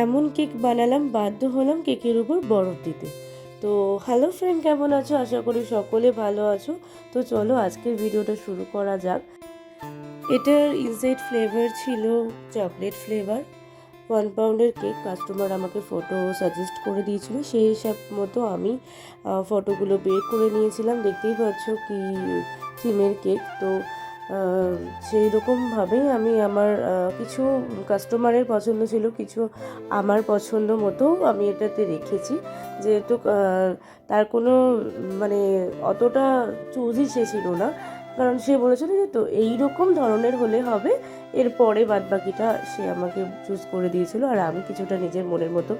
এমন কেক বানালাম, বাধ্য হলাম কেকের উপর বরফ দিতে। তো হ্যালো ফ্রেন্ড, কেমন আছো? আশা করি সকলে ভালো আছো। তো চলো আজকের ভিডিওটা শুরু করা যাক। এটার ইনসাইড ফ্লেভার ছিল চকলেট ফ্লেভার। 1 পাউন্ডের কেক। কাস্টমার আমাকে ফটো সাজেস্ট করে দিয়েছিল, সেই হিসাব মতো আমি ফটোগুলো বের করে নিয়েছিলাম। দেখতেই পাচ্ছ কি থিমের কেক। তো সেই রকমভাবেই আমি আমার কিছু কাস্টমারের পছন্দ ছিল, কিছু আমার পছন্দ মতো আমি এটাতে রেখেছি। যেহেতু তার কোনো মানে অতটা চুজই সে ছিল না, কারণ সে বলেছিল যে তো এইরকম ধরনের হলে হবে। এরপরে বাদবাকিটা সে আমাকে চুজ করে দিয়েছিল, আর আমি কিছুটা নিজের মনের মতো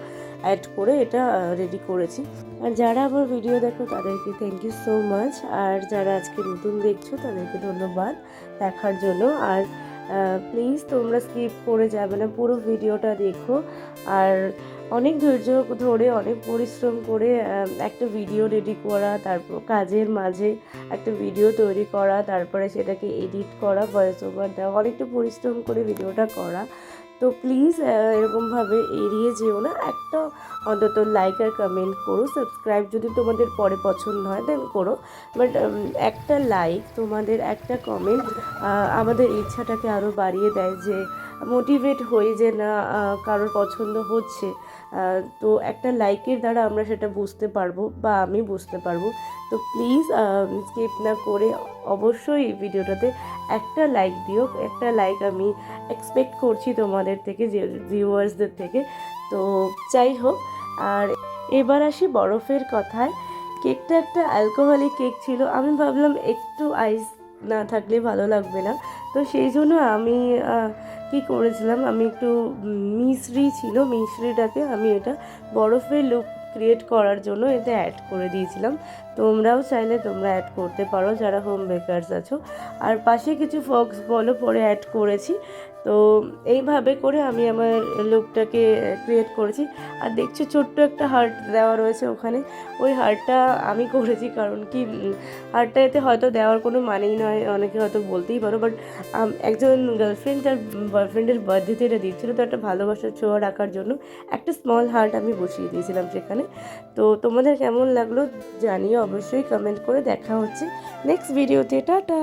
অ্যাড করে এটা রেডি করেছি। আর যারা আমার ভিডিও দেখো তাদেরকে থ্যাংক ইউ সো মাচ, আর যারা আজকে নতুন দেখছো তাদেরকে ধন্যবাদ দেখার জন্য। আর প্লিজ তোমরা স্কিপ করে যাবে না, পুরো ভিডিওটা দেখো। আর অনেক ধৈর্য ধরে, অনেক পরিশ্রম করে একটা ভিডিও রেডি করা, তারপর কাজের মাঝে একটা ভিডিও তৈরি করা, তারপরে সেটাকে এডিট করা, ভয়েস ওভার দেওয়া, অনেকটা পরিশ্রম করে ভিডিওটা করা। তো প্লিজ এরকমভাবে এড়িয়ে যেও না। একটা অন্তত লাইক আর কমেন্ট করো, সাবস্ক্রাইব যদি তোমাদের পরে পছন্দ হয় দেন করো, বাট একটা লাইক, তোমাদের একটা কমেন্ট আমাদের ইচ্ছাটাকে আরও বাড়িয়ে দেয়, যে মোটিভেট হই যে না কারোর পছন্দ হচ্ছে। তো একটা লাইকের দ্বারা আমরা সেটা বুঝতে পারবো, বা আমি বুঝতে পারবো। তো প্লিজ স্কিপ না করে অবশ্যই ভিডিওটাতে একটা লাইক দিও। একটা লাইক আমি এক্সপেক্ট করছি তোমাদের থেকে, যে ভিউয়ার্সদের থেকে। তো যাই হোক, আর এবার আসি বরফের কথায়। কেকটা একটা অ্যালকোহলিক কেক ছিল। আমি ভাবলাম একটু আইস না থাকলে ভালো লাগবে না। তো সেই জন্য আমি কি করেছিলাম, আমি একটু মিশ্রি ছিল, মিশ্রিটাকে আমি এটা বরফের লুক ক্রিয়েট করার জন্য এতে অ্যাড করে দিয়েছিলাম। তোমরাও চাইলে তোমরা অ্যাড করতে পারো যারা হোম বেকারস আছো। আর পাশে কিছু ফক্স বলো পরে অ্যাড করেছি। তো এইভাবে করে আমি আমার লুকটাকে ক্রিয়েট করেছি। আর দেখছি ছোট্ট একটা হার্ট দেওয়া রয়েছে ওখানে। ওই হার্টটা আমি করেছি, কারণ কি হার্টটা এতে হয়তো দেওয়ার কোনো মানেই নয়, অনেকে হয়তো বলতেই পারো, বাট একজন গার্লফ্রেন্ড তার বয়ফ্রেন্ডের বার্থডেতে এটা দিচ্ছিলো, তো একটা ভালোবাসার ছোঁয়া রাখার জন্য একটা স্মল হার্ট আমি বসিয়ে দিয়েছিলাম সেখানে। তো তোমাদের কেমন লাগলো জানিও অবশ্যই কমেন্ট করে। দেখা হচ্ছে নেক্সট ভিডিওতে। টাটা।